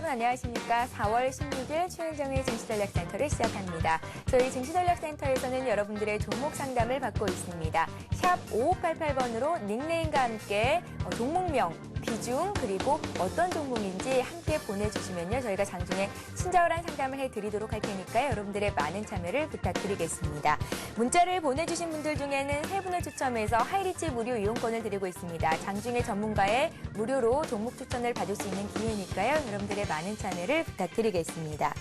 여러분 안녕하십니까. 4월 16일 최은정의 증시전략센터를 시작합니다. 저희 증시전략센터에서는 여러분들의 종목 상담을 받고 있습니다. 샵 5588번으로 닉네임과 함께 종목명, 비중, 그리고 어떤 종목인지 함께 보내주시면요. 저희가 장중에 친절한 상담을 해드리도록 할 테니까요. 여러분들의 많은 참여를 부탁드리겠습니다. 문자를 보내주신 분들 중에는 3분을 추첨해서 하이리치 무료 이용권을 드리고 있습니다. 장중에 전문가의 무료로 종목 추천을 받을 수 있는 기회니까요. 여러분들의 많은 참여를 부탁드리겠습니다.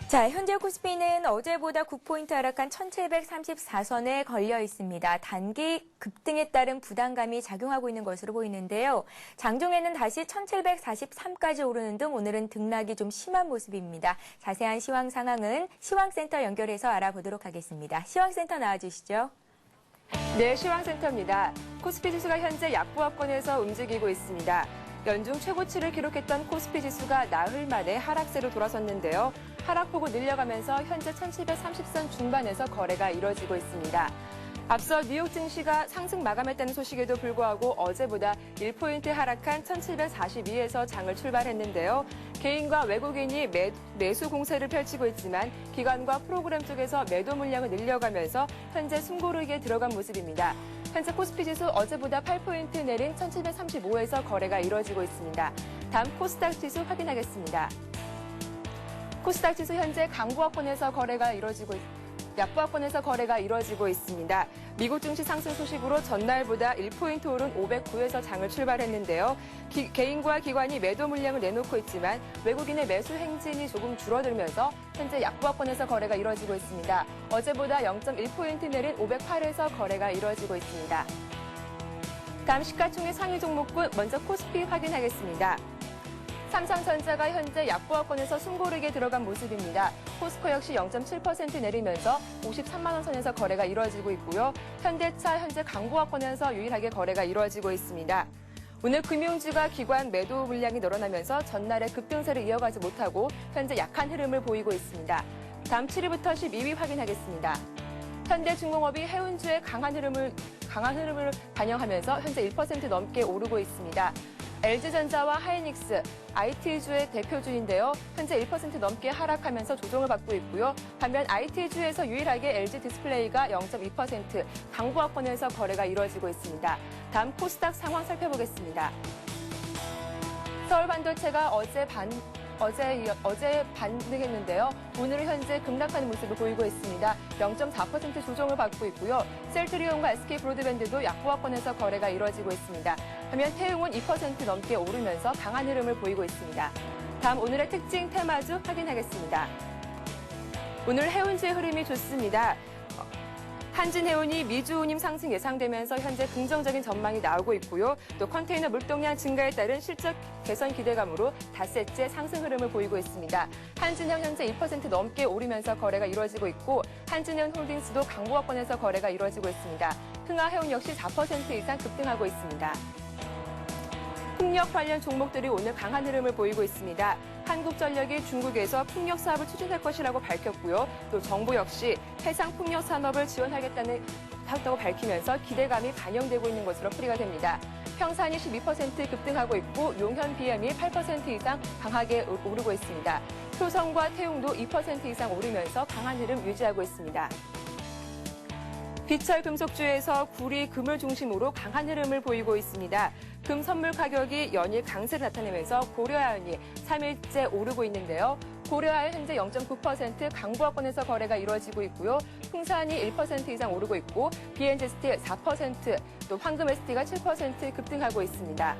자, 현재 코스피는 어제보다 9포인트 하락한 1734선에 걸려 있습니다. 단기 급등에 따른 부담감이 작용하고 있는 것으로 보이는데요. 장중에는 다시 1743까지 오르는 등 오늘은 등락이 좀 심한 모습입니다. 자세한 시황 상황은 시황센터 연결해서 알아보도록 하겠습니다. 시황센터 나와주시죠. 네, 시황센터입니다. 코스피 지수가 현재 약보합권에서 움직이고 있습니다. 연중 최고치를 기록했던 코스피 지수가 나흘 만에 하락세로 돌아섰는데요. 하락폭을 늘려가면서 현재 1730선 중반에서 거래가 이뤄지고 있습니다. 앞서 뉴욕 증시가 상승 마감했다는 소식에도 불구하고 어제보다 1포인트 하락한 1742에서 장을 출발했는데요. 개인과 외국인이 매수 공세를 펼치고 있지만 기관과 프로그램 쪽에서 매도 물량을 늘려가면서 현재 숨고르기에 들어간 모습입니다. 현재 코스피 지수 어제보다 8포인트 내린 1735에서 거래가 이뤄지고 있습니다. 다음 코스닥 지수 확인하겠습니다. 코스닥 지수 현재 강보합권에서 거래가 이뤄지고 약보합권에서 거래가 이뤄지고 있습니다. 미국 증시 상승 소식으로 전날보다 1포인트 오른 509에서 장을 출발했는데요. 개인과 기관이 매도 물량을 내놓고 있지만 외국인의 매수 행진이 조금 줄어들면서 현재 약보합권에서 거래가 이뤄지고 있습니다. 어제보다 0.1포인트 내린 508에서 거래가 이뤄지고 있습니다. 다음 시가총액 상위 종목군 먼저 코스피 확인하겠습니다. 삼성전자가 현재 약보합권에서 숨고르기에 들어간 모습입니다. 포스코 역시 0.7% 내리면서 53만 원 선에서 거래가 이루어지고 있고요. 현대차 현재 강보합권에서 유일하게 거래가 이루어지고 있습니다. 오늘 금융주가 기관 매도 물량이 늘어나면서 전날의 급등세를 이어가지 못하고 현재 약한 흐름을 보이고 있습니다. 다음 7위부터 12위 확인하겠습니다. 현대중공업이 해운주의 강한 흐름을 반영하면서 현재 1% 넘게 오르고 있습니다. LG전자와 하이닉스, IT주의 대표주인데요. 현재 1% 넘게 하락하면서 조정을 받고 있고요. 반면 IT주에서 유일하게 LG디스플레이가 0.2% 강보합권에서 거래가 이루어지고 있습니다. 다음 코스닥 상황 살펴보겠습니다. 서울반도체가 어제 반등했는데요. 오늘은 현재 급락하는 모습을 보이고 있습니다. 0.4% 조정을 받고 있고요. 셀트리온과 SK브로드밴드도 약보합권에서 거래가 이루어지고 있습니다. 반면 태웅은 2% 넘게 오르면서 강한 흐름을 보이고 있습니다. 다음 오늘의 특징 테마주 확인하겠습니다. 오늘 해운주의 흐름이 좋습니다. 한진해운이 미주운임 상승 예상되면서 현재 긍정적인 전망이 나오고 있고요. 또 컨테이너 물동량 증가에 따른 실적 개선 기대감으로 닷새째 상승 흐름을 보이고 있습니다. 한진해운 현재 1% 넘게 오르면서 거래가 이루어지고 있고 한진해운 홀딩스도 강보합권에서 거래가 이루어지고 있습니다. 흥하해운 역시 4% 이상 급등하고 있습니다. 풍력 관련 종목들이 오늘 강한 흐름을 보이고 있습니다. 한국전력이 중국에서 풍력 사업을 추진할 것이라고 밝혔고요. 또 정부 역시 해상 풍력 산업을 지원하겠다고 밝히면서 기대감이 반영되고 있는 것으로 풀이가 됩니다. 평산이 12% 급등하고 있고 용현 BM이 8% 이상 강하게 오르고 있습니다. 효성과 태웅도 2% 이상 오르면서 강한 흐름 유지하고 있습니다. 비철 금속주에서 구리, 금을 중심으로 강한 흐름을 보이고 있습니다. 금 선물 가격이 연일 강세를 나타내면서 고려아연이 3일째 오르고 있는데요. 고려아연 현재 0.9% 강보합권에서 거래가 이루어지고 있고요. 풍산이 1% 이상 오르고 있고 BNZ스틸 4%, 또 황금ST가 7% 급등하고 있습니다.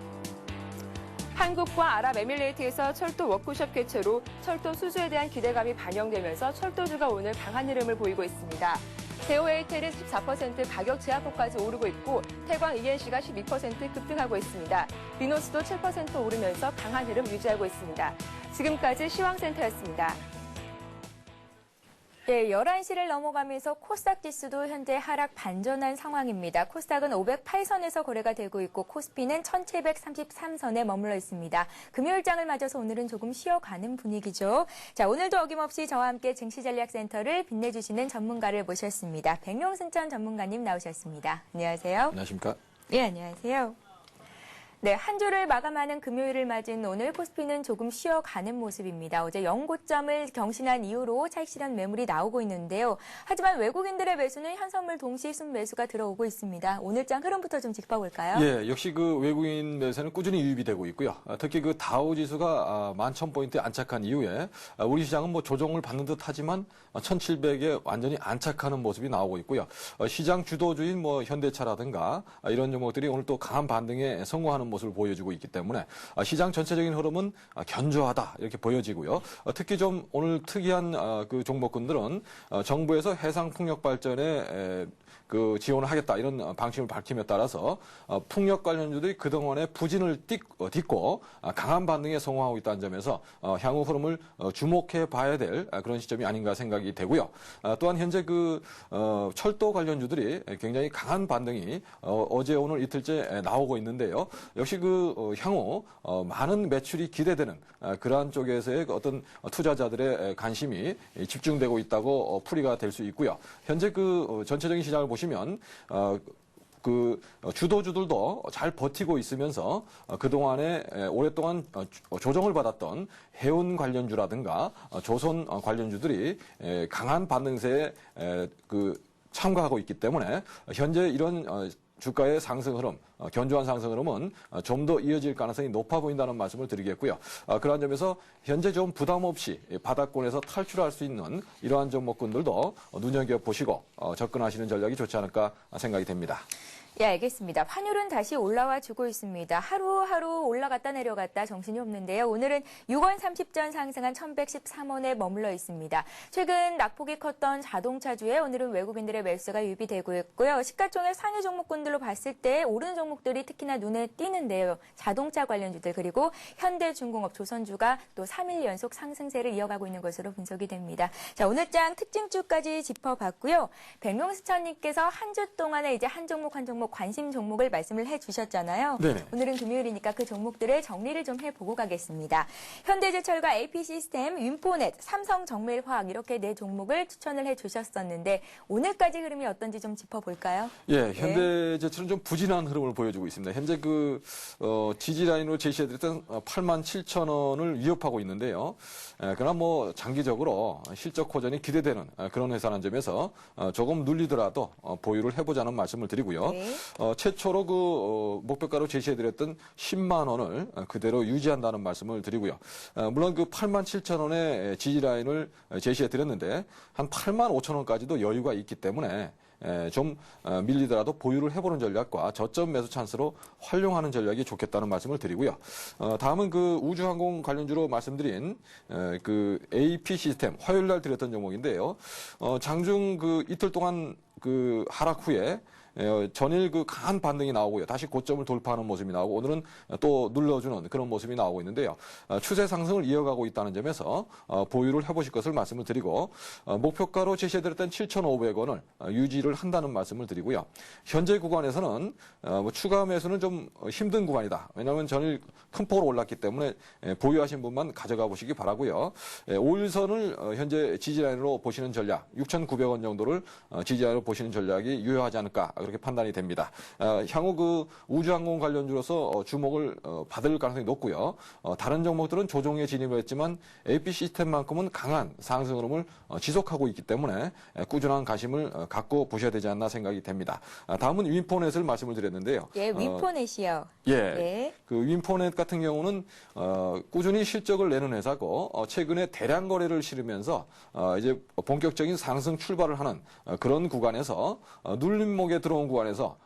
한국과 아랍에미레이트에서 철도 워크숍 개최로 철도 수주에 대한 기대감이 반영되면서 철도주가 오늘 강한 흐름을 보이고 있습니다. 제오에이텔이 14% 가격 제한폭까지 오르고 있고 태광 ENC가 12% 급등하고 있습니다. 리노스도 7% 오르면서 강한 흐름 유지하고 있습니다. 지금까지 시황센터였습니다. 네, 11시를 넘어가면서 코스닥 지수도 현재 하락 반전한 상황입니다. 코스닥은 508선에서 거래가 되고 있고 코스피는 1733선에 머물러 있습니다. 금요일장을 맞아서 오늘은 조금 쉬어가는 분위기죠. 자, 오늘도 어김없이 저와 함께 증시전략센터를 빛내주시는 전문가를 모셨습니다. 백용순천 전문가님 나오셨습니다. 안녕하세요. 안녕하십니까? 네, 안녕하세요. 네, 한 주를 마감하는 금요일을 맞은 오늘 코스피는 조금 쉬어가는 모습입니다. 어제 연고점을 경신한 이후로 차익 실현 매물이 나오고 있는데요. 하지만 외국인들의 매수는 현선물 동시 순매수가 들어오고 있습니다. 오늘장 흐름부터 좀 짚어볼까요? 예, 역시 그 외국인 매수는 꾸준히 유입이 되고 있고요. 특히 그 다우 지수가 11,000포인트에 안착한 이후에 우리 시장은 뭐 조정을 받는 듯 하지만 1,700에 완전히 안착하는 모습이 나오고 있고요. 시장 주도주인 뭐 현대차라든가 이런 종목들이 오늘 또 강한 반등에 성공하는 모습을 보여주고 있기 때문에 시장 전체적인 흐름은 견조하다 이렇게 보여지고요. 특히 좀 오늘 특이한 그 종목군들은 정부에서 해상 풍력 발전에 그 지원을 하겠다 이런 방침을 밝힘에 따라서 풍력 관련주들이 그동안의 부진을 딛고 강한 반등에 성공하고 있다는 점에서 향후 흐름을 주목해 봐야 될 그런 시점이 아닌가 생각이 되고요. 또한 현재 그 철도 관련주들이 굉장히 강한 반등이 어제 오늘 이틀째 나오고 있는데요. 역시 그 향후 많은 매출이 기대되는 그러한 쪽에서의 어떤 투자자들의 관심이 집중되고 있다고 풀이가 될 수 있고요. 현재 그 전체적인 시장을 보시면 그 주도주들도 잘 버티고 있으면서 그동안에 오랫동안 조정을 받았던 해운 관련주라든가 조선 관련주들이 강한 반등세에 그 참가하고 있기 때문에 현재 이런 주가의 상승 흐름, 견조한 상승 흐름은 좀 더 이어질 가능성이 높아 보인다는 말씀을 드리겠고요. 그러한 점에서 현재 좀 부담 없이 바닥권에서 탈출할 수 있는 이러한 종목군들도 눈여겨보시고 접근하시는 전략이 좋지 않을까 생각이 됩니다. 예, 알겠습니다. 환율은 다시 올라와 주고 있습니다. 하루하루 올라갔다 내려갔다 정신이 없는데요. 오늘은 6원 30전 상승한 1,113원에 머물러 있습니다. 최근 낙폭이 컸던 자동차주에 오늘은 외국인들의 매수가 유입이 되고 있고요. 시가총액 상위 종목군들로 봤을 때 오르는 종목들이 특히나 눈에 띄는데요. 자동차 관련주들 그리고 현대중공업, 조선주가 또 3일 연속 상승세를 이어가고 있는 것으로 분석이 됩니다. 자, 오늘장 특징주까지 짚어봤고요. 백명수천님께서 한 주 동안에 이제 한 종목 한 종목 관심 종목을 말씀을 해주셨잖아요. 네네. 오늘은 금요일이니까 그 종목들을 정리를 좀 해보고 가겠습니다. 현대제철과 AP시스템, 윈포넷, 삼성정밀화학 이렇게 네 종목을 추천을 해주셨었는데 오늘까지 흐름이 어떤지 좀 짚어볼까요? 예, 현대제철은 좀 부진한 흐름을 보여주고 있습니다. 현재 그 지지라인으로 제시해드렸던 87,000원을 위협하고 있는데요. 그러나 뭐 장기적으로 실적 호전이 기대되는 그런 회사라는 점에서 조금 눌리더라도 보유를 해보자는 말씀을 드리고요. 네. 최초로 그 목표가로 제시해드렸던 10만 원을 그대로 유지한다는 말씀을 드리고요. 물론 그 87,000원의 지지라인을 제시해드렸는데 한 85,000원까지도 여유가 있기 때문에 좀 밀리더라도 보유를 해보는 전략과 저점 매수 찬스로 활용하는 전략이 좋겠다는 말씀을 드리고요. 다음은 그 우주항공 관련주로 말씀드린 그 AP 시스템 화요일 날 드렸던 종목인데요. 장중 그 이틀 동안 그 하락 후에 전일 그 강한 반등이 나오고요. 다시 고점을 돌파하는 모습이 나오고 오늘은 또 눌러주는 그런 모습이 나오고 있는데요. 추세 상승을 이어가고 있다는 점에서 보유를 해보실 것을 말씀을 드리고 목표가로 제시해드렸던 7,500원을 유지를 한다는 말씀을 드리고요. 현재 구간에서는 뭐 추가 매수는 좀 힘든 구간이다. 왜냐하면 전일 큰 폭으로 올랐기 때문에 보유하신 분만 가져가 보시기 바라고요. 5일선을 현재 지지라인으로 보시는 전략 6,900원 정도를 지지라인으로 보시는 전략이 유효하지 않을까 그렇게 판단이 됩니다. 향후 그 우주항공 관련주로서 주목을 받을 가능성이 높고요. 다른 종목들은 조정에 진입을 했지만 AP 시스템만큼은 강한 상승 흐름을 지속하고 있기 때문에 꾸준한 관심을 갖고 보셔야 되지 않나 생각이 됩니다. 다음은 윈포넷을 말씀을 드렸는데요. 예, 윈포넷이요. 예, 네. 그 윈포넷 같은 경우는 꾸준히 실적을 내는 회사고 최근에 대량 거래를 실으면서 이제 본격적인 상승 출발을 하는 그런 구간에서 눌림목에 들어온 구간에서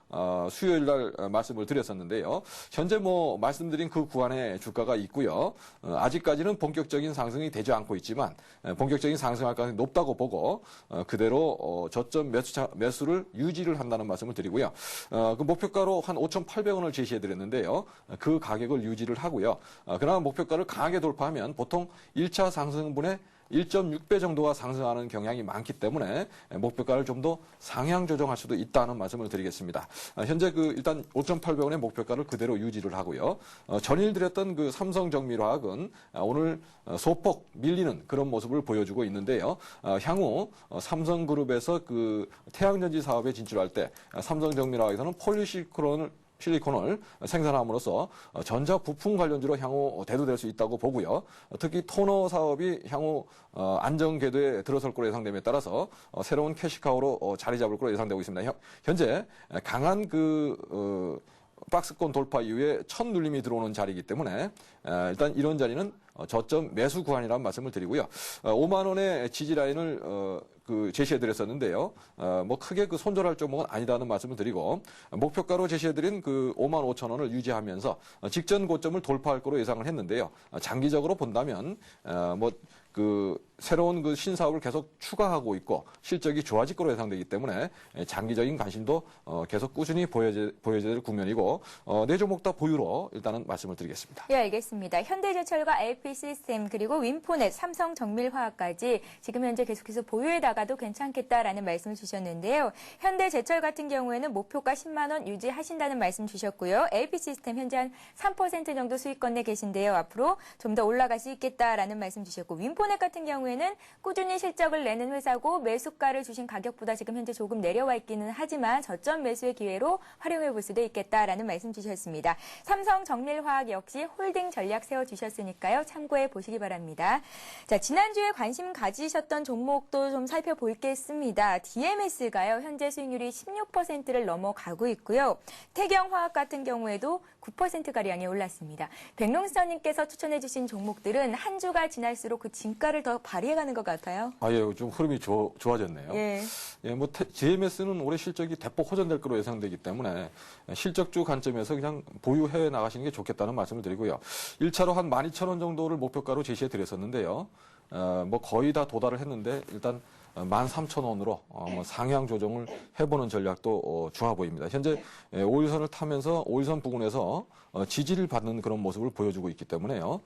수요일 날 말씀을 드렸었는데요. 현재 뭐 말씀드린 그 구간에 주가가 있고요. 아직까지는 본격적인 상승이 되지 않고 있지만 본격적인 상승할 가능성이 높다고 보고 그대로 저점 매수를 유지를 한다는 말씀을 드리고요. 그 목표가로 한 5,800원을 제시해 드렸는데요. 그 가격을 유지를 하고요. 그러나 목표가를 강하게 돌파하면 보통 1차 상승분의 1.6배 정도가 상승하는 경향이 많기 때문에 목표가를 좀 더 상향 조정할 수도 있다는 말씀을 드리겠습니다. 현재 그 일단 5,800원의 목표가를 그대로 유지를 하고요. 전일 드렸던 그 삼성정밀화학은 오늘 소폭 밀리는 그런 모습을 보여주고 있는데요. 향후 삼성그룹에서 그 태양전지 사업에 진출할 때 삼성정밀화학에서는 폴리시크론을 실리콘을 생산함으로써 전자 부품 관련주로 향후 대두될 수 있다고 보고요. 특히 토너 사업이 향후 안정 궤도에 들어설 거로 예상됨에 따라서 새로운 캐시카우로 자리 잡을 거로 예상되고 있습니다. 현재 강한 박스권 돌파 이후에 첫 눌림이 들어오는 자리이기 때문에 일단 이런 자리는 저점 매수 구간이라는 말씀을 드리고요. 5만 원의 지지 라인을 제시해드렸었는데요. 뭐 크게 손절할 종목은 아니다는 말씀을 드리고 목표가로 제시해드린 5만 5천 원을 유지하면서 직전 고점을 돌파할 거로 예상을 했는데요. 장기적으로 본다면 새로운 신사업을 계속 추가하고 있고 실적이 좋아질 거로 예상되기 때문에 장기적인 관심도 계속 꾸준히 보여져야 될 국면이고 네 종목 다 보유로 일단은 말씀을 드리겠습니다. 예, 알겠습니다. 현대제철과 LP시스템 그리고 윈포넷, 삼성정밀화학까지 지금 현재 계속해서 보유에다가도 괜찮겠다라는 말씀을 주셨는데요. 현대제철 같은 경우에는 목표가 10만 원 유지하신다는 말씀 주셨고요. LP시스템 현재 한 3% 정도 수익권 내 계신데요. 앞으로 좀 더 올라갈 수 있겠다라는 말씀 주셨고 윈포넷 같은 경우에는 꾸준히 실적을 내는 회사고 매수가를 주신 가격보다 지금 현재 조금 내려와 있기는 하지만 저점 매수의 기회로 활용해 볼 수도 있겠다라는 말씀 주셨습니다. 삼성정밀화학 역시 홀딩 전략 세워주셨으니까요. 참고해 보시기 바랍니다. 자, 지난주에 관심 가지셨던 종목도 좀 살펴보겠습니다. DMS가요. 현재 수익률이 16%를 넘어가고 있고요. 태경화학 같은 경우에도 9%가량이 올랐습니다. 백롱스터님께서 추천해 주신 종목들은 한 주가 지날수록 그 진가를 더 발휘해가는 것 같아요. 예, 좀 흐름이 좋아졌네요. 예. GMS는 올해 실적이 대폭 호전될 거로 예상되기 때문에 실적주 관점에서 그냥 보유해 나가시는 게 좋겠다는 말씀을 드리고요. 1차로 한 12,000원 정도를 목표가로 제시해 드렸었는데요. 거의 다 도달을 했는데 일단 13,000원으로 상향 조정을 해보는 전략도 좋아 보입니다. 현재 5일선을 타면서 5일선 부근에서 지지를 받는 그런 모습을 보여주고 있기 때문에요.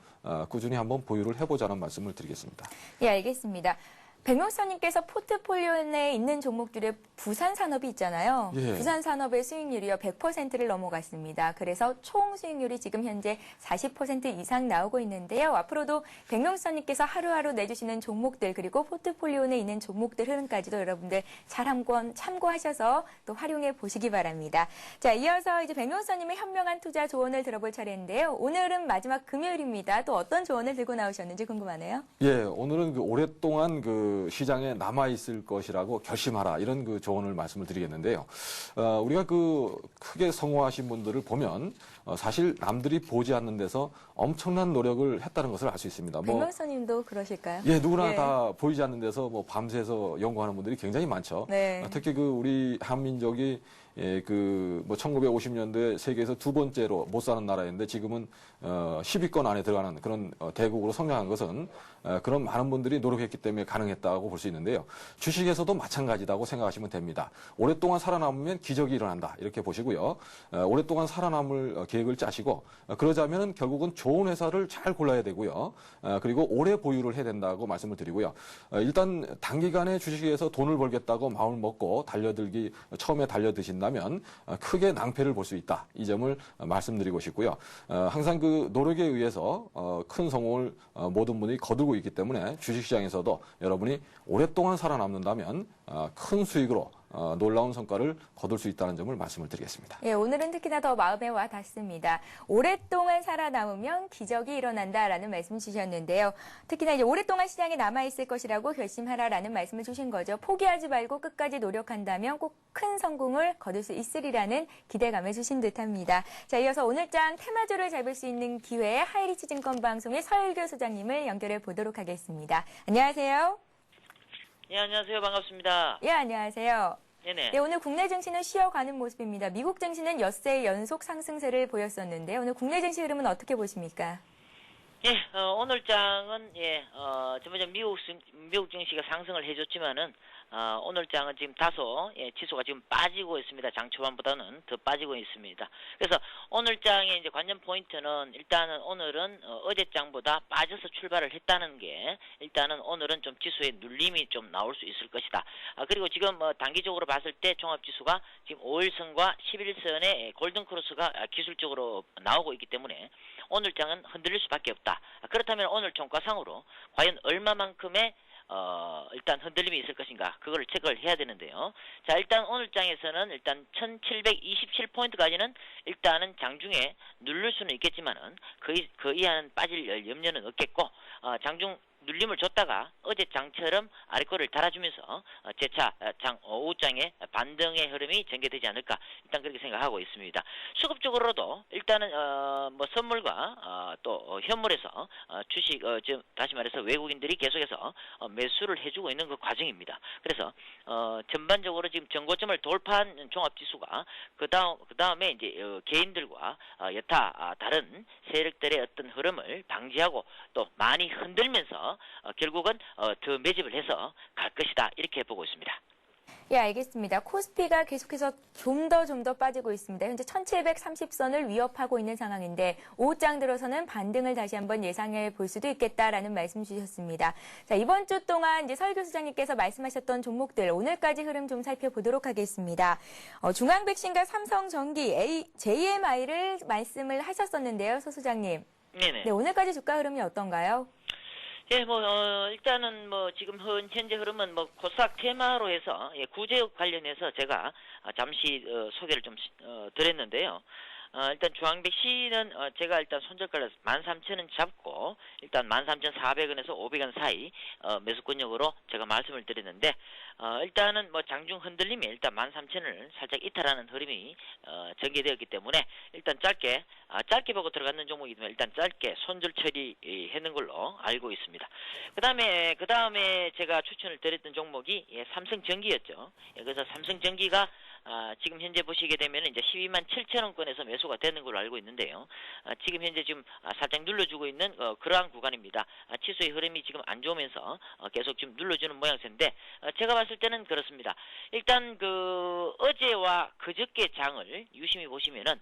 꾸준히 한번 보유를 해보자는 말씀을 드리겠습니다. 예, 알겠습니다. 백명수님께서 포트폴리오 내에 있는 종목들의 부산산업이 있잖아요. 예. 부산산업의 수익률이요 100%를 넘어갔습니다. 그래서 총 수익률이 지금 현재 40% 이상 나오고 있는데요. 앞으로도 백명수님께서 하루하루 내주시는 종목들 그리고 포트폴리오 내에 있는 종목들 흐름까지도 여러분들 잘 한번 참고하셔서 또 활용해 보시기 바랍니다. 자, 이어서 이제 백명수님의 현명한 투자 조언을 들어볼 차례인데요. 오늘은 마지막 금요일입니다. 또 어떤 조언을 들고 나오셨는지 궁금하네요. 예, 오늘은 오랫동안 시장에 남아있을 것이라고 결심하라 이런 조언을 말씀을 드리겠는데요. 우리가 크게 성공하신 분들을 보면 사실 남들이 보지 않는 데서 엄청난 노력을 했다는 것을 알 수 있습니다. 백명수님도 그러실까요? 예, 누구나 예. 다 보이지 않는 데서 밤새서 연구하는 분들이 굉장히 많죠. 네. 특히 우리 한민족이 1950년도에 세계에서 두 번째로 못 사는 나라였는데 지금은 10위권 안에 들어가는 그런 대국으로 성장한 것은 그런 많은 분들이 노력했기 때문에 가능했다고 볼 수 있는데요. 주식에서도 마찬가지다고 생각하시면 됩니다. 오랫동안 살아남으면 기적이 일어난다 이렇게 보시고요. 오랫동안 살아남을 계획을 짜시고 그러자면 결국은 좋은 회사를 잘 골라야 되고요. 그리고 오래 보유를 해야 된다고 말씀을 드리고요. 일단 단기간에 주식에서 돈을 벌겠다고 마음을 먹고 처음에 달려드신다면 크게 낭패를 볼 수 있다. 이 점을 말씀드리고 싶고요. 항상 노력에 의해서 큰 성공을 모든 분이 거두고 있기 때문에 주식시장에서도 여러분이 오랫동안 살아남는다면 큰 수익으로 놀라운 성과를 거둘 수 있다는 점을 말씀을 드리겠습니다. 예, 오늘은 특히나 더 마음에 와 닿습니다. 오랫동안 살아남으면 기적이 일어난다라는 말씀 주셨는데요. 특히나 이제 오랫동안 시장에 남아있을 것이라고 결심하라라는 말씀을 주신 거죠. 포기하지 말고 끝까지 노력한다면 꼭 큰 성공을 거둘 수 있으리라는 기대감을 주신 듯합니다. 자, 이어서 오늘장 테마주를 잡을 수 있는 기회에 하이리치 증권 방송의 서일교 소장님을 연결해 보도록 하겠습니다. 안녕하세요. 네, 안녕하세요. 반갑습니다. 예, 안녕하세요. 네네. 네, 오늘 국내 증시는 쉬어가는 모습입니다. 미국 증시는 엿새 연속 상승세를 보였었는데 오늘 국내 증시 흐름은 어떻게 보십니까? 예, 오늘 장은 전반적으로 미국 증시가 상승을 해줬지만은 오늘 장은 지금 다소 지수가 지금 빠지고 있습니다. 장 초반보다는 더 빠지고 있습니다. 그래서 오늘 장의 이제 관전 포인트는 일단은 오늘은 어제 장보다 빠져서 출발을 했다는 게 일단은 오늘은 좀 지수의 눌림이 좀 나올 수 있을 것이다. 그리고 지금 단기적으로 봤을 때 종합지수가 지금 5일선과 11선의 골든크로스가 기술적으로 나오고 있기 때문에 오늘 장은 흔들릴 수밖에 없다. 그렇다면 오늘 종가상으로 과연 얼마만큼의 일단 흔들림이 있을 것인가 그걸 체크를 해야 되는데요. 자, 일단 오늘 장에서는 일단 1727포인트까지는 일단은 장중에 누를 수는 있겠지만은 그 이하는 빠질 염려는 없겠고, 장중 눌림을 줬다가 어제 장처럼 아래꼬를 달아주면서 재차 오후장에 반등의 흐름이 전개되지 않을까, 일단 그렇게 생각하고 있습니다. 수급적으로도 일단은 뭐 선물과 또 현물에서 주식 다시 말해서 외국인들이 계속해서 매수를 해주고 있는 그 과정입니다. 그래서 전반적으로 지금 정고점을 돌파한 종합지수가 그 다음에 이제 개인들과 여타 다른 세력들의 어떤 흐름을 방지하고 또 많이 흔들면서 결국은 더 매집을 해서 갈 것이다, 이렇게 보고 있습니다. 예, 알겠습니다. 코스피가 계속해서 좀 더 빠지고 있습니다. 현재 1730선을 위협하고 있는 상황인데 오후장 들어서는 반등을 다시 한번 예상해 볼 수도 있겠다라는 말씀 주셨습니다. 자, 이번 주 동안 이제 설 교수장님께서 말씀하셨던 종목들 오늘까지 흐름 좀 살펴보도록 하겠습니다. 중앙백신과 삼성전기, JMI를 말씀을 하셨었는데요, 서 소장님. 네네. 네, 오늘까지 주가 흐름이 어떤가요? 예, 일단은 지금 현재 흐름은 코스닥 테마로 해서 구제역 관련해서 제가 잠시 소개를 좀 드렸는데요. 일단 중앙백신은 제가 일단 손절가를 13,000원 잡고 일단 13,400원에서 500원 사이 매수권역으로 제가 말씀을 드렸는데, 일단은 장중 흔들림이 일단 13,000원을 살짝 이탈하는 흐름이 전개되었기 때문에 일단 짧게 보고 들어가는 종목이지만 일단 짧게 손절 처리하는 걸로 알고 있습니다. 그다음에 제가 추천을 드렸던 종목이 삼성전기였죠. 그래서 삼성전기가 지금 현재 보시게 되면 이제 127,000원권에서 매수가 되는 걸로 알고 있는데요. 지금 현재 지금 살짝 눌러주고 있는 그러한 구간입니다. 지수의 흐름이 지금 안 좋으면서 계속 지금 눌러주는 모양새인데, 제가 봤을 때는 그렇습니다. 일단 어제와 그저께 장을 유심히 보시면은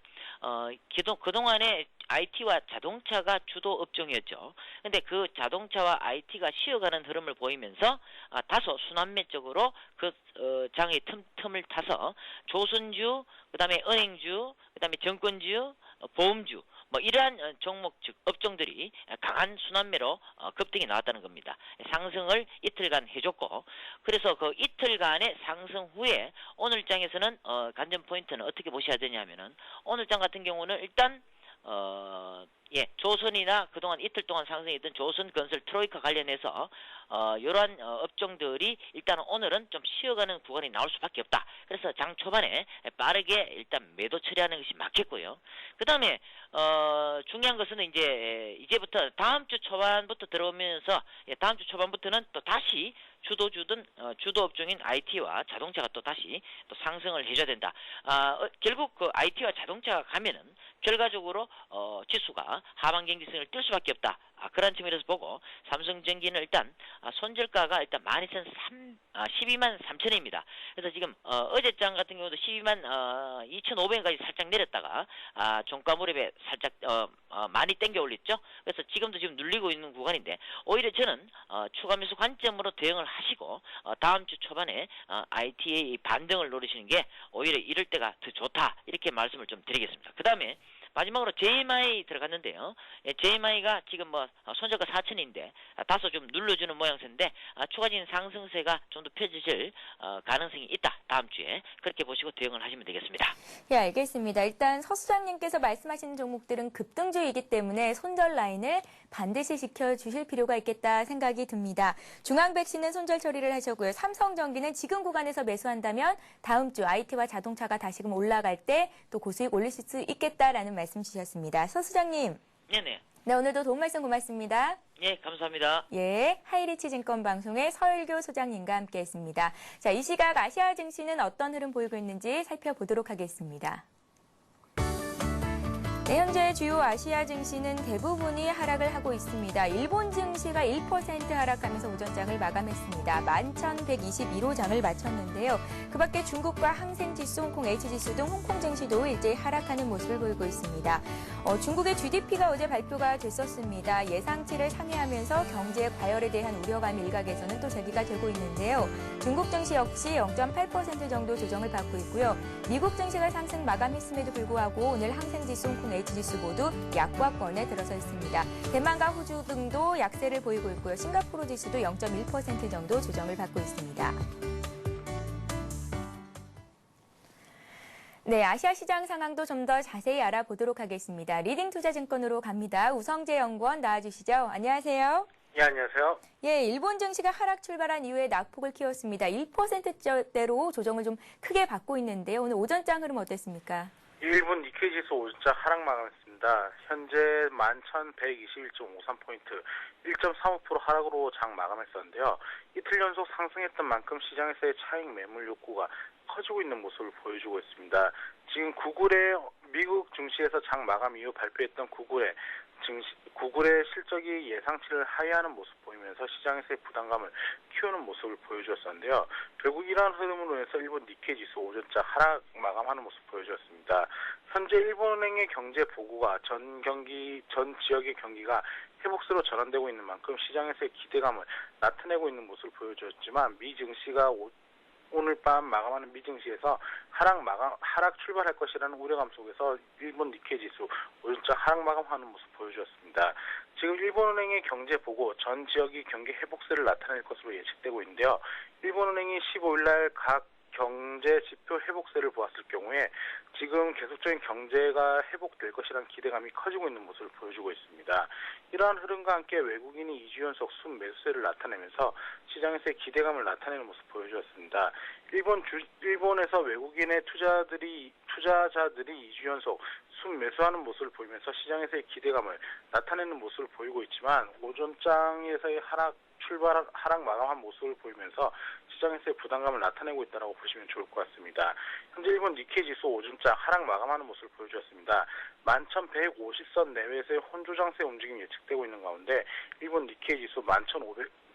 그동안에 IT와 자동차가 주도 업종이었죠. 근데 그 자동차와 IT가 쉬어가는 흐름을 보이면서 다소 순환매적으로 그 장의 틈을 타서 조선주, 그다음에 은행주, 그다음에 정권주, 보험주 이러한 종목 즉 업종들이 강한 순환매로 급등이 나왔다는 겁니다. 상승을 이틀간 해줬고, 그래서 그 이틀간의 상승 후에 오늘 장에서는 관전 포인트는 어떻게 보셔야 되냐면은, 오늘 장 같은 경우는 일단 조선이나 그동안 이틀 동안 상승했던 조선건설 트로이카 관련해서 이러한 업종들이 일단 오늘은 좀 쉬어가는 구간이 나올 수밖에 없다. 그래서 장 초반에 빠르게 일단 매도 처리하는 것이 맞겠고요. 그 다음에 중요한 것은 이제부터 다음 주 초반부터 들어오면서 다음 주 초반부터는 또 다시 주도 업종인 IT와 자동차가 또 다시 또 상승을 해줘야 된다. 결국 그 IT와 자동차가 가면은 결과적으로 지수가 하방 경직성을 뛸 수밖에 없다. 그런 측면에서 보고 삼성전기는 일단 손절가가 일단 123,000원입니다. 그래서 지금 어제장 같은 경우도 122,500원까지 살짝 내렸다가 종가 무렵에 살짝 많이 땡겨 올렸죠. 그래서 지금도 지금 눌리고 있는 구간인데, 오히려 저는 추가 매수 관점으로 대응을 하시고 다음 주 초반에 IT의 반등을 노리시는 게 오히려 이럴 때가 더 좋다, 이렇게 말씀을 좀 드리겠습니다. 그 다음에 마지막으로 JMI 들어갔는데요. JMI가 지금 손절가 4,000원인데 다소 좀 눌러주는 모양새인데 추가적인 상승세가 좀 더 펼쳐질 가능성이 있다. 다음 주에 그렇게 보시고 대응을 하시면 되겠습니다. 예, 알겠습니다. 일단 서 수장님께서 말씀하시는 종목들은 급등주이기 때문에 손절 라인을 반드시 지켜주실 필요가 있겠다 생각이 듭니다. 중앙백신은 손절 처리를 하셨고요. 삼성전기는 지금 구간에서 매수한다면 다음 주 IT와 자동차가 다시금 올라갈 때 또 고수익 올리실 수 있겠다라는 말씀 주셨습니다. 서 수장님. 네네. 네, 오늘도 도움 말씀 고맙습니다. 예, 감사합니다. 예, 하이리치 증권방송의 서일교 소장님과 함께했습니다. 자, 이 시각 아시아 증시는 어떤 흐름 보이고 있는지 살펴보도록 하겠습니다. 네, 현재 주요 아시아 증시는 대부분이 하락을 하고 있습니다. 일본 증시가 1% 하락하면서 오전장을 마감했습니다. 11,122로 장을 마쳤는데요. 그 밖에 중국과 항생지수, 홍콩 H지수 등 홍콩 증시도 일제히 하락하는 모습을 보이고 있습니다. 중국의 GDP가 어제 발표가 됐었습니다. 예상치를 상회하면서 경제 과열에 대한 우려감이 일각에서는 또 제기가 되고 있는데요. 중국 증시 역시 0.8% 정도 조정을 받고 있고요. 미국 증시가 상승 마감했음에도 불구하고 오늘 항생지수, 홍콩 H지수 모두 약보합권에 들어서 있습니다. 대만과 호주 등도 약세를 보이고 있고요. 싱가포르 지수도 0.1% 정도 조정을 받고 있습니다. 네, 아시아 시장 상황도 좀 더 자세히 알아보도록 하겠습니다. 리딩투자증권으로 갑니다. 우성재 연구원 나와주시죠. 안녕하세요. 예, 안녕하세요. 예, 일본 증시가 하락 출발한 이후에 낙폭을 키웠습니다. 1%대로 조정을 좀 크게 받고 있는데요. 오늘 오전장 흐름 어땠습니까? 일본 니케이 지수 오전자 하락 마감했습니다. 현재 11,121.53포인트, 1.35% 하락으로 장 마감했었는데요. 이틀 연속 상승했던 만큼 시장에서의 차익 매물 욕구가 커지고 있는 모습을 보여주고 있습니다. 지금 구글의 미국 증시에서 장 마감 이후 발표했던 구글의 실적이 예상치를 하회하는 모습 보이면서 시장에서의 부담감을 키우는 모습을 보여주었었는데요. 결국 이러한 흐름으로 인해서 일본 니케이 지수 오전자 하락 마감하는 모습 보여주었습니다. 현재 일본은행의 경제 보고가 전 지역의 경기가 회복세로 전환되고 있는 만큼 시장에서의 기대감을 나타내고 있는 모습을 보여주었지만 미 증시가 오늘 밤 마감하는 미 증시에서 하락 출발할 것이라는 우려감 속에서 일본 니케이 지수 오전자 하락 마감하는 모습 보여주었습니다. 지금 일본은행의 경제 보고 전 지역이 경기 회복세를 나타낼 것으로 예측되고 있는데요. 일본은행이 15일 날 각 경제 지표 회복세를 보았을 경우에 지금 계속적인 경제가 회복될 것이라는 기대감이 커지고 있는 모습을 보여주고 있습니다. 이러한 흐름과 함께 외국인이 2주 연속 순매수세를 나타내면서 시장에서의 기대감을 나타내는 모습 보여주었습니다. 일본에서 외국인의 투자자들이 2주 연속 순매수하는 모습을 보이면서 시장에서의 기대감을 나타내는 모습을 보이고 있지만 오전장에서의 하락 마감한 모습을 보이면서 시장에서의 부담감을 나타내고 있다고 보시면 좋을 것 같습니다. 현재 일본 니케이 지수 오전장 하락 마감하는 모습을 보여주었습니다. 11,150선 내외에서의 혼조장세 움직임이 예측되고 있는 가운데 일본 니케이 지수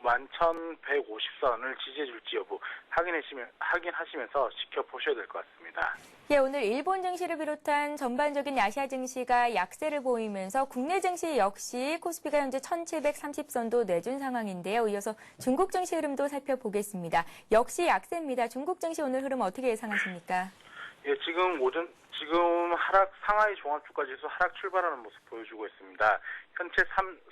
11,150선을 지지해줄지 여부 확인하시면서 지켜보셔야 될 것 같습니다. 예, 오늘 일본 증시를 비롯한 전반적인 아시아 증시가 약세를 보이면서 국내 증시 역시 코스피가 현재 1,730선도 내준 상황인데요. 이어서 중국 증시 흐름도 살펴보겠습니다. 역시 약세입니다. 중국 증시 오늘 흐름 어떻게 예상하십니까? 예, 지금 상하이 종합주가지수 하락 출발하는 모습 보여주고 있습니다. 현재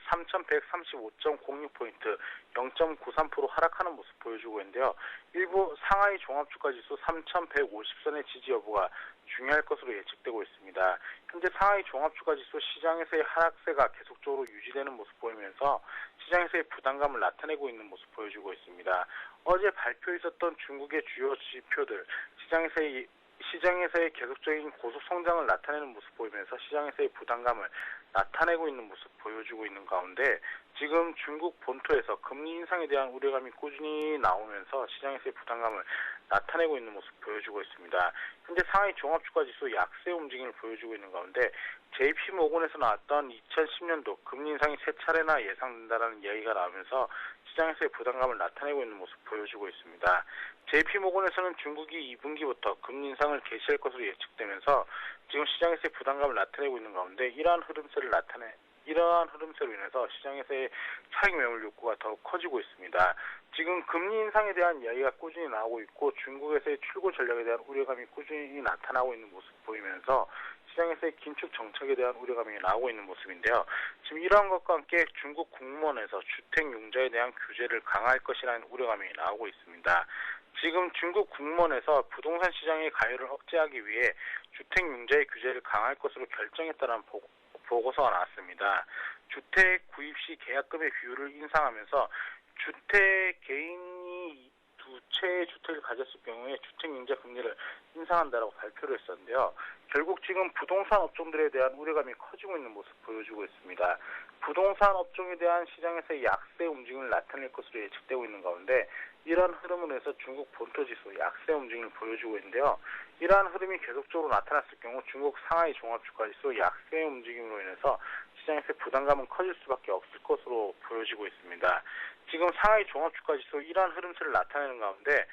3,135.06포인트, 0.93% 하락하는 모습 보여주고 있는데요. 일부 상하이 종합주가지수 3,150선의 지지 여부가 중요할 것으로 예측되고 있습니다. 현재 상하이 종합주가지수 시장에서의 하락세가 계속적으로 유지되는 모습 보이면서 시장에서의 부담감을 나타내고 있는 모습 보여주고 있습니다. 어제 발표 있었던 중국의 주요 지표들, 시장에서의 계속적인 고속 성장을 나타내는 모습 보이면서 시장에서의 부담감을 나타내고 있는 모습 보여주고 있는 가운데 지금 중국 본토에서 금리 인상에 대한 우려감이 꾸준히 나오면서 시장에서의 부담감을 나타내고 있는 모습 보여주고 있습니다. 현재 상하이 종합주가지수 약세 움직임을 보여주고 있는 가운데 JP모건에서 나왔던 2010년도 금리 인상이 3차례나 예상된다는 이야기가 나오면서 시장에서의 부담감을 나타내고 있는 모습 보여주고 있습니다. JP모건에서는 중국이 2분기부터 금리 인상을 개시할 것으로 예측되면서 지금 시장에서의 부담감을 나타내고 있는 가운데 이러한 흐름세로 인해서 시장에서의 차익 매물 욕구가 더욱 커지고 있습니다. 지금 금리 인상에 대한 이야기가 꾸준히 나오고 있고 중국에서의 출구 전략에 대한 우려감이 꾸준히 나타나고 있는 모습 보이면서 시장에서의 긴축 정책에 대한 우려감이 나오고 있는 모습인데요. 지금 이러한 것과 함께 중국 국무원에서 주택 융자에 대한 규제를 강화할 것이라는 우려감이 나오고 있습니다. 지금 중국 국무원에서 부동산 시장의 가열을 억제하기 위해 주택 융자의 규제를 강화할 것으로 결정했다는 보고서가 나왔습니다. 주택 구입 시 계약금의 비율을 인상하면서 개인이 두 채의 주택을 가졌을 경우에 주택 융자 금리를 인상한다라고 발표를 했었는데요. 결국 지금 부동산 업종들에 대한 우려감이 커지고 있는 모습 보여주고 있습니다. 부동산 업종에 대한 시장에서의 약세 움직임을 나타낼 것으로 예측되고 있는 가운데 이러한 흐름으로 해서 중국 본토 지수 약세 움직임을 보여주고 있는데요. 이러한 흐름이 계속적으로 나타났을 경우 중국 상하이 종합주가지수 약세 움직임으로 인해서 시장에서 부담감은 커질 수밖에 없을 것으로 보여지고 있습니다. 지금 상하이 종합주가지수 이러한 흐름세를 나타내는 가운데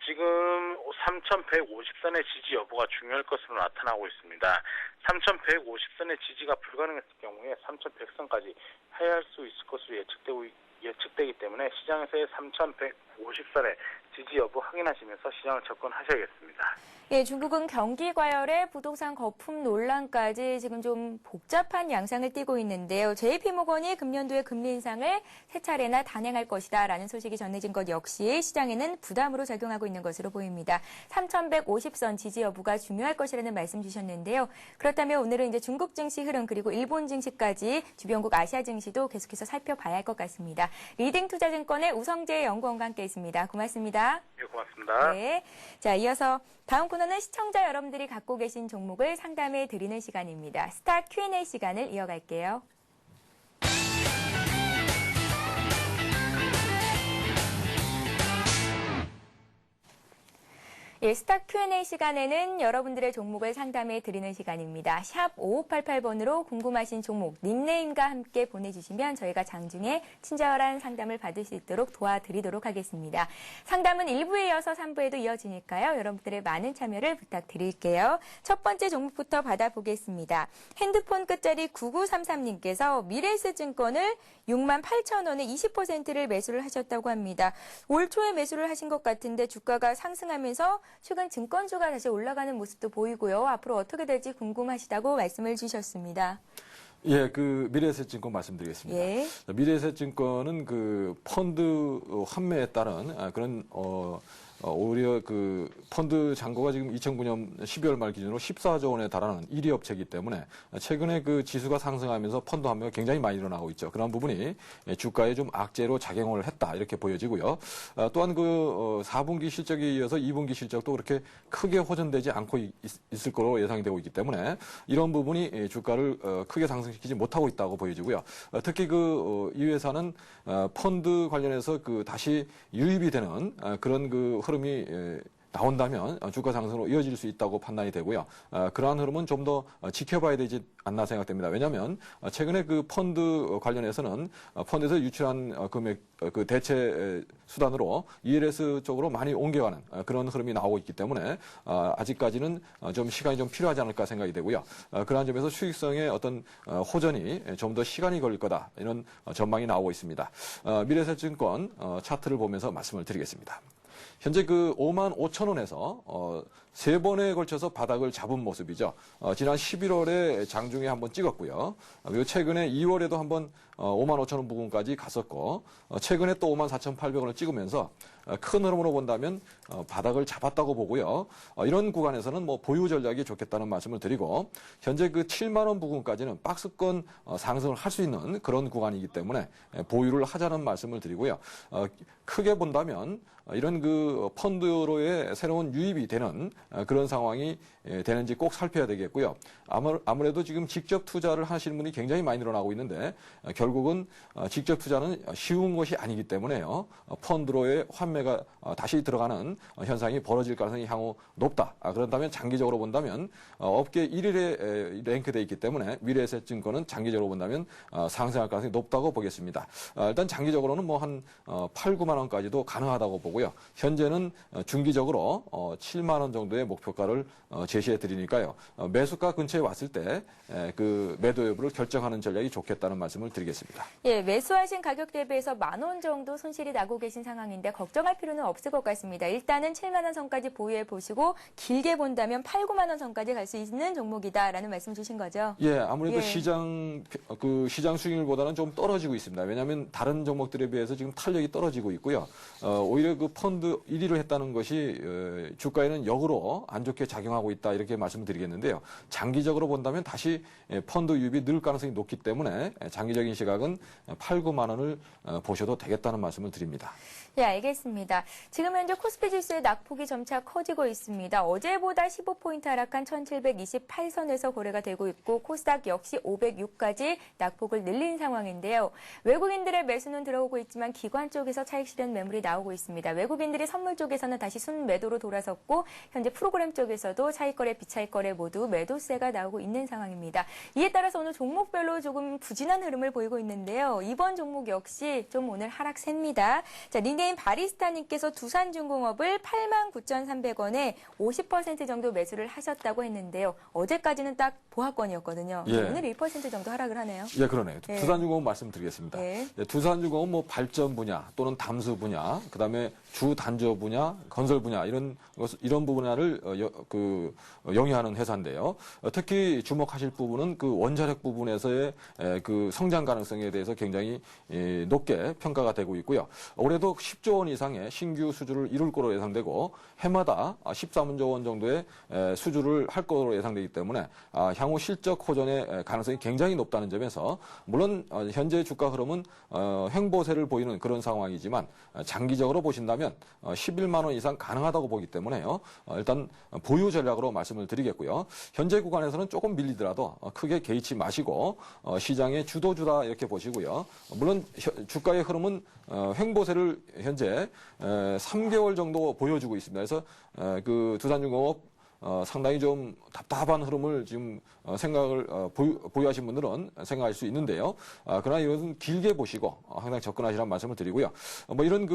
지금 3,150선의 지지 여부가 중요할 것으로 나타나고 있습니다. 3,150선의 지지가 불가능했을 경우에 3,100선까지 하회할 수 있을 것으로 예측되기 때문에 시장에서의 350선의 지지 여부 확인하시면서 시장을 접근하셔야겠습니다. 예, 중국은 경기 과열에 부동산 거품 논란까지 지금 좀 복잡한 양상을 띠고 있는데요. JP모건이 금년도에 금리 인상을 세 차례나 단행할 것이다라는 소식이 전해진 것 역시 시장에는 부담으로 작용하고 있는 것으로 보입니다. 3,150선 지지 여부가 중요할 것이라는 말씀 주셨는데요. 그렇다면 오늘은 이제 중국 증시 흐름 그리고 일본 증시까지 주변국 아시아 증시도 계속해서 살펴봐야 할 것 같습니다. 리딩투자증권의 우성재 연구원과 함께했습니다. 고맙습니다. 네, 고맙습니다. 네. 자, 이어서 다음 코너는 시청자 여러분들이 갖고 계신 종목을 상담해 드리는 시간입니다. 스타 Q&A 시간을 이어갈게요. 예, 스타 Q&A 시간에는 여러분들의 종목을 상담해 드리는 시간입니다. 샵 5588번으로 궁금하신 종목, 닉네임과 함께 보내주시면 저희가 장중에 친절한 상담을 받을 수 있도록 도와드리도록 하겠습니다. 상담은 1부에 이어서 3부에도 이어지니까요. 여러분들의 많은 참여를 부탁드릴게요. 첫 번째 종목부터 받아보겠습니다. 핸드폰 끝자리 9933님께서 미래에셋증권을 68,000원에 20%를 매수를 하셨다고 합니다. 올 초에 매수를 하신 것 같은데 주가가 상승하면서 최근 증권주가 다시 올라가는 모습도 보이고요. 앞으로 어떻게 될지 궁금하시다고 말씀을 주셨습니다. 예, 그 미래에셋증권 말씀드리겠습니다. 예. 미래에셋증권은 그 펀드 환매에 따른 그런 오히려 그 펀드 잔고가 지금 2009년 12월 말 기준으로 14조 원에 달하는 1위 업체이기 때문에 최근에 그 지수가 상승하면서 펀드 환매가 굉장히 많이 일어나고 있죠. 그런 부분이 주가에 좀 악재로 작용을 했다 이렇게 보여지고요. 또한 그 4분기 실적에 이어서 2분기 실적도 그렇게 크게 호전되지 않고 있을 거로 예상이 되고 있기 때문에 이런 부분이 주가를 크게 상승시키지 못하고 있다고 보여지고요. 특히 이 회사는 펀드 관련해서 그 다시 유입이 되는 그런 그 흐름이 나온다면 주가 상승으로 이어질 수 있다고 판단이 되고요. 그러한 흐름은 좀 더 지켜봐야 되지 않나 생각됩니다. 왜냐하면 최근에 그 펀드 관련해서는 펀드에서 유출한 금액 그 대체 수단으로 ELS 쪽으로 많이 옮겨가는 그런 흐름이 나오고 있기 때문에 아직까지는 좀 시간이 좀 필요하지 않을까 생각이 되고요. 그러한 점에서 수익성의 어떤 호전이 좀 더 시간이 걸릴 거다 이런 전망이 나오고 있습니다. 미래에셋증권 차트를 보면서 말씀을 드리겠습니다. 현재 그 55,000원에서 세 번에 걸쳐서 바닥을 잡은 모습이죠. 지난 11월에 장중에 한번 찍었고요. 그리고 최근에 2월에도 한번 55,000원 부근까지 갔었고 최근에 또 54,800원을 찍으면서 큰 흐름으로 본다면 바닥을 잡았다고 보고요. 이런 구간에서는 뭐 보유 전략이 좋겠다는 말씀을 드리고 현재 그 7만 원 부근까지는 박스권 상승을 할 수 있는 그런 구간이기 때문에 보유를 하자는 말씀을 드리고요. 크게 본다면 이런 그 펀드로의 새로운 유입이 되는 그런 상황이 되는지 꼭 살펴야 되겠고요. 아무래도 지금 직접 투자를 하시는 분이 굉장히 많이 늘어나고 있는데 결국은 직접 투자는 쉬운 것이 아니기 때문에요. 펀드로의 환매가 다시 들어가는 현상이 벌어질 가능성이 향후 높다. 그렇다면 장기적으로 본다면 업계 1위에 랭크되어 있기 때문에 미래에셋증권은 장기적으로 본다면 상승할 가능성이 높다고 보겠습니다. 일단 장기적으로는 뭐 한 8, 9만 원까지도 가능하다고 보고요. 현재는 중기적으로 7만 원 정도의 목표가를 제시해 드리니까요. 매수가 근처에 왔을 때 그 매도 여부를 결정하는 전략이 좋겠다는 말씀을 드리겠습니다. 예, 매수하신 가격 대비해서 10,000원 정도 손실이 나고 계신 상황인데 걱정할 필요는 없을 것 같습니다. 일단은 7만 원 선까지 보유해 보시고 길게 본다면 8, 9만 원 선까지 갈 수 있는 종목이다라는 말씀 주신 거죠. 예, 아무래도 예. 시장 수익률보다는 좀 떨어지고 있습니다. 왜냐하면 다른 종목들에 비해서 지금 탄력이 떨어지고 있고요. 오히려 그 펀드 1위를 했다는 것이 주가에는 역으로 안 좋게 작용하고 있다 이렇게 말씀을 드리겠는데요. 장기적으로 본다면 다시 펀드 유입이 늘 가능성이 높기 때문에 장기적인 시각은 8, 9만 원을 보셔도 되겠다는 말씀을 드립니다. 네, 알겠습니다. 지금 현재 코스피 지수의 낙폭이 점차 커지고 있습니다. 어제보다 15포인트 하락한 1728선에서 거래가 되고 있고 코스닥 역시 506까지 낙폭을 늘린 상황인데요. 외국인들의 매수는 들어오고 있지만 기관 쪽에서 차익 실현 매물이 나오고 있습니다. 외국인들이 선물 쪽에서는 다시 순매도로 돌아섰고 현재 프로그램 쪽에서도 차익거래, 비차익거래 모두 매도세가 나오고 있는 상황입니다. 이에 따라서 오늘 종목별로 조금 부진한 흐름을 보이고 있는데요. 이번 종목 역시 좀 오늘 하락세입니다. 자, 닉네임 바리스타님께서 두산중공업을 89,300원에 50% 정도 매수를 하셨다고 했는데요. 어제까지는 딱 보합권이었거든요. 예. 오늘 1% 정도 하락을 하네요. 예, 그러네요. 예. 두산중공업 말씀드리겠습니다. 예. 예, 두산중공업 뭐 발전 분야 또는 담수 분야, 그다음에 주 단조 분야, 건설 분야 이런 분야를 영위하는 회사인데요. 특히 주목하실 부분은 그 원자력 부분에서의 그 성장 가능성에 대해서 굉장히 높게 평가가 되고 있고요. 올해도 10조 원 이상의 신규 수주를 이룰 거로 예상되고 해마다 13조 원 정도의 수주를 할 거로 예상되기 때문에 향후 실적 호전의 가능성이 굉장히 높다는 점에서 물론 현재 주가 흐름은 횡보세를 보이는 그런 상황이지만 장기적으로 보신다면 11만 원 이상 가능하다고 보기 때문에요. 일단 보유 전략으로 말씀을 드리겠고요. 현재 구간에서는 조금 밀리더라도 크게 개의치 마시고 시장의 주도주다 이렇게 보시고요. 물론 주가의 흐름은 횡보세를 현재 3개월 정도 보여주고 있습니다. 그래서 그 두산중공업 상당히 좀 답답한 흐름을 지금 보유하신 분들은 생각할 수 있는데요. 그러나 이것은 길게 보시고 항상 접근하시라는 말씀을 드리고요. 뭐 이런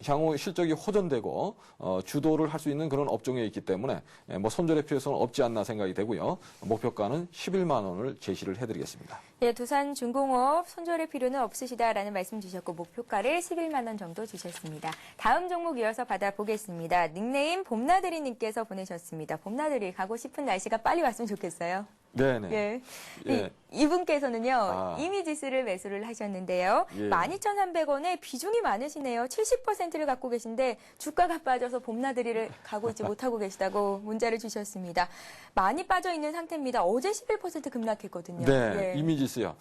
향후 실적이 호전되고 주도를 할 수 있는 그런 업종에 있기 때문에 뭐 손절의 필요성은 없지 않나 생각이 되고요. 목표가는 11만 원을 제시를 해드리겠습니다. 네, 두산중공업 손절의 필요는 없으시다라는 말씀 주셨고 목표가를 11만 원 정도 주셨습니다. 다음 종목 이어서 받아보겠습니다. 닉네임 봄나들이님께서 보내셨습니다. 봄나들이 가고 싶은 날씨가 빨리 왔으면 좋겠어요. 네네. 예. 예. 이분께서는요, 이미지스를 매수를 하셨는데요. 예. 12,300원에 비중이 많으시네요. 70%를 갖고 계신데 주가가 빠져서 봄나들이를 가고 있지 못하고 계시다고 문자를 주셨습니다. 많이 빠져 있는 상태입니다. 어제 11% 급락했거든요. 네, 예. 이미지스요.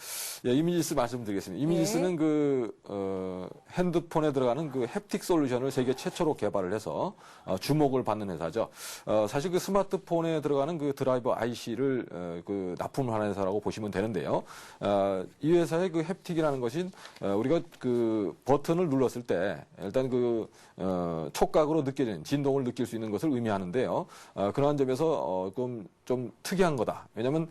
예, 이미지스 말씀드리겠습니다. 이미지스는 핸드폰에 들어가는 그 햅틱 솔루션을 세계 최초로 개발을 해서 주목을 받는 회사죠. 사실 그 스마트폰에 들어가는 그 드라이버 IC를 납품을 하는 회사라고 보시면 되는데요. 이 회사의 그 햅틱이라는 것이 우리가 그 버튼을 눌렀을 때 일단 촉각으로 느껴지는 진동을 느낄 수 있는 것을 의미하는데요. 그러한 점에서 좀 특이한 거다. 왜냐하면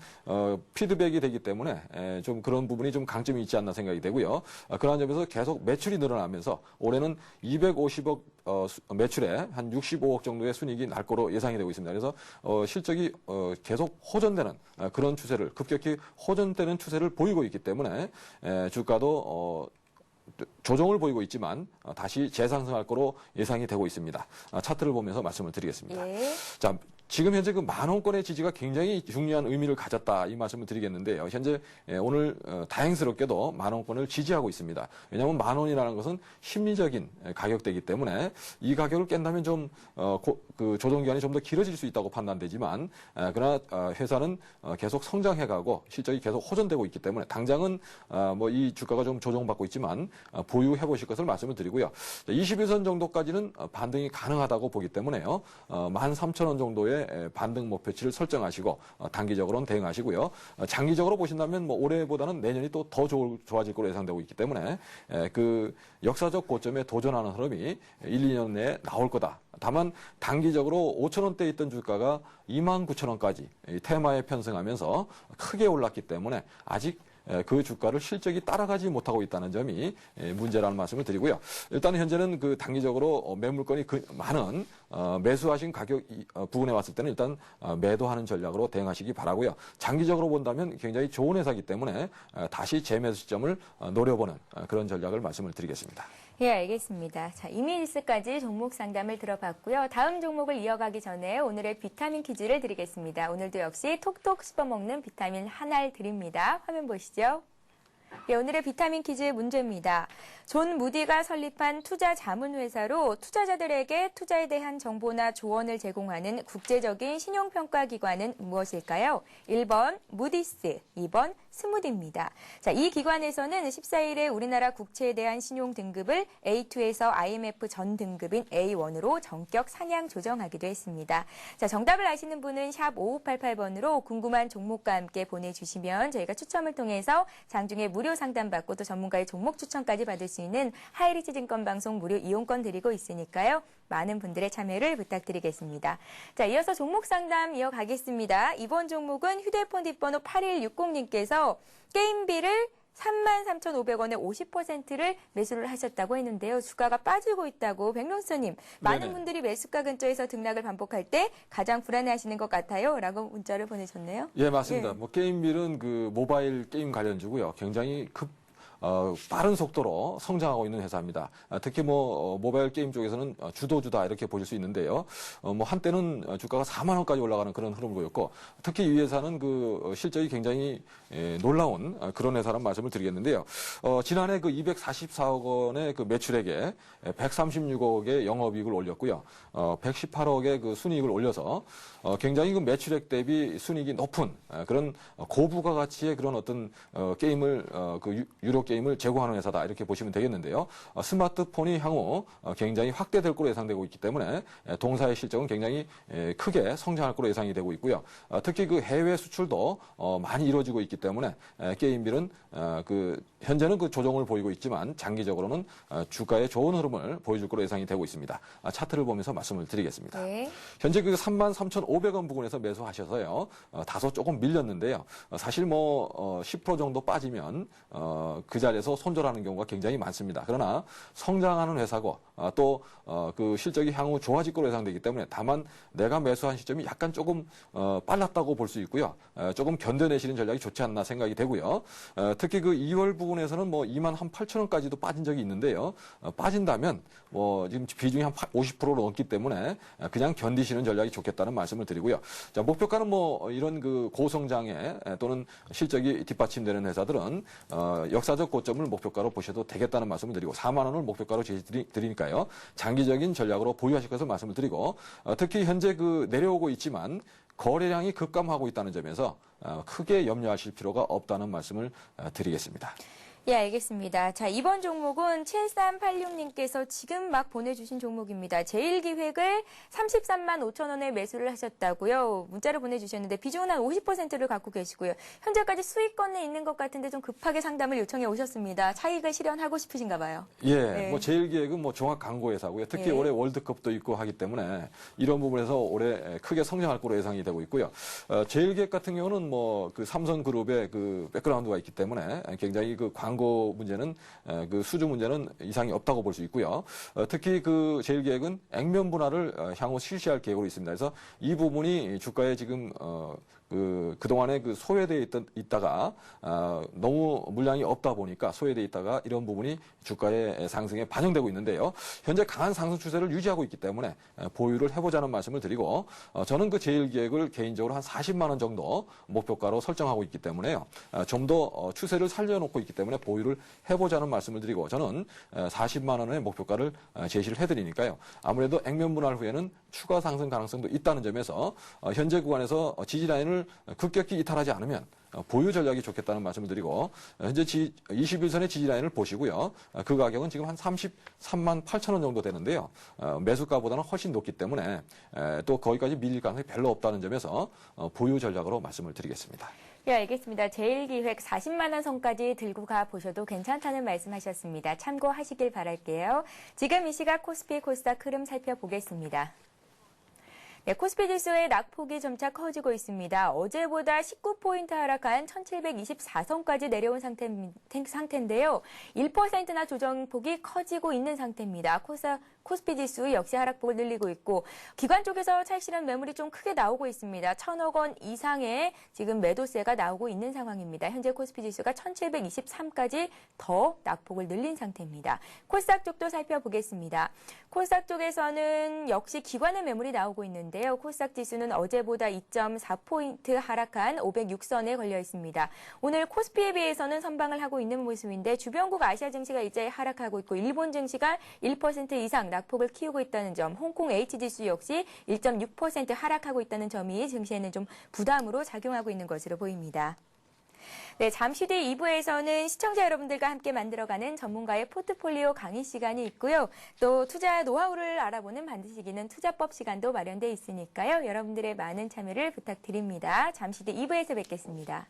피드백이 되기 때문에 좀 그런 부분이 좀 강점이 있지 않나 생각이 되고요. 그러한 점에서 계속 매출이 늘어나면서 올해는 250억 매출에 한 65억 정도의 순이익이 날 거로 예상이 되고 있습니다. 그래서 실적이 계속 호전되는 그런 추세를 급격히 호전되는 추세를 보이고 있기 때문에 주가도 조정을 보이고 있지만 다시 재상승할 거로 예상이 되고 있습니다. 차트를 보면서 말씀을 드리겠습니다. 예. 자, 지금 현재 그 만원권의 지지가 굉장히 중요한 의미를 가졌다 이 말씀을 드리겠는데요. 현재 오늘 다행스럽게도 만원권을 지지하고 있습니다. 왜냐하면 만원이라는 것은 심리적인 가격대이기 때문에 이 가격을 깬다면 좀 조정 기간이 좀 더 길어질 수 있다고 판단되지만 그러나 회사는 계속 성장해가고 실적이 계속 호전되고 있기 때문에 당장은 뭐 이 주가가 좀 조정받고 있지만 보유해 보실 것을 말씀을 드리고요. 21선 정도까지는 반등이 가능하다고 보기 때문에요. 13,000원 정도의 반등 목표치를 설정하시고 단기적으로는 대응하시고요. 장기적으로 보신다면 뭐 올해보다는 내년이 또 더 좋아질 거로 예상되고 있기 때문에 그 역사적 고점에 도전하는 흐름이 1, 2년 내에 나올 거다. 다만 단기적으로 5,000원대에 있던 주가가 29,000원까지 테마에 편승하면서 크게 올랐기 때문에 아직 그 주가를 실적이 따라가지 못하고 있다는 점이 문제라는 말씀을 드리고요. 일단 현재는 그 단기적으로 매물권이 많은 매수하신 가격 부분에 왔을 때는 일단 매도하는 전략으로 대응하시기 바라고요. 장기적으로 본다면 굉장히 좋은 회사이기 때문에 다시 재매수 시점을 노려보는 그런 전략을 말씀을 드리겠습니다. 예, 알겠습니다. 자, 이미지스까지 종목 상담을 들어봤고요. 다음 종목을 이어가기 전에 오늘의 비타민 퀴즈를 드리겠습니다. 오늘도 역시 톡톡 씹어먹는 비타민 하나를 드립니다. 화면 보시죠. 예, 오늘의 비타민 퀴즈 문제입니다. 존 무디가 설립한 투자 자문 회사로 투자자들에게 투자에 대한 정보나 조언을 제공하는 국제적인 신용평가 기관은 무엇일까요? 1번 무디스, 2번 스무디입니다. 자, 이 기관에서는 14일에 우리나라 국채에 대한 신용 등급을 A2에서 IMF 전 등급인 A1으로 전격 상향 조정하기도 했습니다. 자, 정답을 아시는 분은 샵 5588번으로 궁금한 종목과 함께 보내주시면 저희가 추첨을 통해서 장중에 무료 상담받고 또 전문가의 종목 추천까지 받을 수 있는 하이리치 증권방송 무료 이용권 드리고 있으니까요. 많은 분들의 참여를 부탁드리겠습니다. 자, 이어서 종목 상담 이어가겠습니다. 이번 종목은 휴대폰 뒷번호 8160님께서 게임비를 33,500원에 50%를 매수를 하셨다고 했는데요. 주가가 빠지고 있다고 백명수님, 많은 네네. 분들이 매수가 근처에서 등락을 반복할 때 가장 불안해하시는 것 같아요. 라고 문자를 보내셨네요. 예, 맞습니다. 예. 뭐 게임빌은 그 모바일 게임 관련주고요. 굉장히 빠른 속도로 성장하고 있는 회사입니다. 특히 모바일 게임 쪽에서는 주도주다 이렇게 보실 수 있는데요. 한때는 주가가 4만 원까지 올라가는 그런 흐름을 보였고, 특히 이 회사는 그 실적이 굉장히 놀라운 그런 회사란 말씀을 드리겠는데요. 지난해 그 244억 원의 그 매출액에 136억의 영업이익을 올렸고요. 118억의 그 순이익을 올려서 굉장히 그 매출액 대비 순이익이 높은 그런 고부가 가치의 그런 어떤 게임을 그 유료 게임을 제공하는 회사다 이렇게 보시면 되겠는데요. 스마트폰이 향후 굉장히 확대될 것으로 예상되고 있기 때문에 동사의 실적은 굉장히 크게 성장할 것으로 예상이 되고 있고요. 특히 그 해외 수출도 많이 이루어지고 있기 때문에 게임빌은 그 현재는 그 조정을 보이고 있지만 장기적으로는 주가의 좋은 흐름을 보여줄 것으로 예상이 되고 있습니다. 차트를 보면서 말씀을 드리겠습니다. 네. 현재 그 33,500원 부근에서 매수하셔서요. 다소 조금 밀렸는데요. 사실 10% 정도 빠지면 그 자리에서 손절하는 경우가 굉장히 많습니다. 그러나 성장하는 회사고 또 그 실적이 향후 좋아질 것으로 예상되기 때문에 다만 내가 매수한 시점이 약간 조금 빨랐다고 볼 수 있고요. 조금 견뎌내시는 전략이 좋지 않나 생각이 되고요. 특히 그 2월 부근에서는 28,000원까지도 빠진 적이 있는데요. 빠진다면 지금 비중이 한 50%로 넘기 때문에 그냥 견디시는 전략이 좋겠다는 말씀을 드리고요. 자, 목표가는 이런 그 고성장에 또는 실적이 뒷받침되는 회사들은 역사적 고점을 목표가로 보셔도 되겠다는 말씀을 드리고 4만 원을 목표가로 제시드리니까요. 장기적인 전략으로 보유하실 것을 말씀을 드리고 특히 현재 그 내려오고 있지만 거래량이 급감하고 있다는 점에서 크게 염려하실 필요가 없다는 말씀을 드리겠습니다. 예, 알겠습니다. 자, 이번 종목은 7386님께서 지금 막 보내주신 종목입니다. 제1기획을 33만 5천 원에 매수를 하셨다고요. 문자를 보내주셨는데 비중은 한 50%를 갖고 계시고요. 현재까지 수익권에 있는 것 같은데 좀 급하게 상담을 요청해 오셨습니다. 차익을 실현하고 싶으신가 봐요. 예, 네. 제1기획은 종합 광고 회사고요. 특히 예. 올해 월드컵도 있고 하기 때문에 이런 부분에서 올해 크게 성장할 것으로 예상이 되고 있고요. 제1기획 같은 경우는 그 삼성그룹의 그 백그라운드가 있기 때문에 굉장히 그 광고 문제는 그 수주 문제는 이상이 없다고 볼 수 있고요. 특히 그 제1기획은 액면 분할을 향후 실시할 계획으로 있습니다. 그래서 이 부분이 주가에 지금 그동안에 그 소외되어 있다가 너무 물량이 없다 보니까 소외되어 있다가 이런 부분이 주가의 상승에 반영되고 있는데요. 현재 강한 상승 추세를 유지하고 있기 때문에 보유를 해보자는 말씀을 드리고 저는 그 제1기획을 개인적으로 한 40만 원 정도 목표가로 설정하고 있기 때문에요. 좀 더 추세를 살려놓고 있기 때문에 보유를 해보자는 말씀을 드리고 저는 40만 원의 목표가를 제시를 해드리니까요. 아무래도 액면 분할 후에는 추가 상승 가능성도 있다는 점에서 현재 구간에서 지지라인을 급격히 이탈하지 않으면 보유 전략이 좋겠다는 말씀을 드리고 현재 21선의 지지라인을 보시고요. 그 가격은 지금 한 33만 8천 원 정도 되는데요. 매수가보다는 훨씬 높기 때문에 또 거기까지 밀릴 가능성이 별로 없다는 점에서 보유 전략으로 말씀을 드리겠습니다. 예, 알겠습니다. 제1기획 40만 원 선까지 들고 가 보셔도 괜찮다는 말씀하셨습니다. 참고하시길 바랄게요. 지금 이 시각 코스피 코스닥 흐름 살펴보겠습니다. 네, 코스피 지수의 낙폭이 점차 커지고 있습니다. 어제보다 19포인트 하락한 1724선까지 내려온 상태인데요. 1%나 조정폭이 커지고 있는 상태입니다. 코스피 지수 역시 하락폭을 늘리고 있고 기관 쪽에서 차익 실현 매물이 좀 크게 나오고 있습니다. 1,000억 원 이상의 지금 매도세가 나오고 있는 상황입니다. 현재 코스피 지수가 1723까지 더 낙폭을 늘린 상태입니다. 코스닥 쪽도 살펴보겠습니다. 코스닥 쪽에서는 역시 기관의 매물이 나오고 있는데요. 코스닥 지수는 어제보다 2.4포인트 하락한 506선에 걸려 있습니다. 오늘 코스피에 비해서는 선방을 하고 있는 모습인데 주변국 아시아 증시가 일제히 하락하고 있고 일본 증시가 1% 이상 낙폭을 키우고 있다는 점, 홍콩 H지수 역시 1.6% 하락하고 있다는 점이 증시에는 좀 부담으로 작용하고 있는 것으로 보입니다. 네, 잠시 뒤 2부에서는 시청자 여러분들과 함께 만들어가는 전문가의 포트폴리오 강의 시간이 있고요. 또 투자 노하우를 알아보는 반드시 이기는 투자법 시간도 마련돼 있으니까요. 여러분들의 많은 참여를 부탁드립니다. 잠시 뒤 2부에서 뵙겠습니다.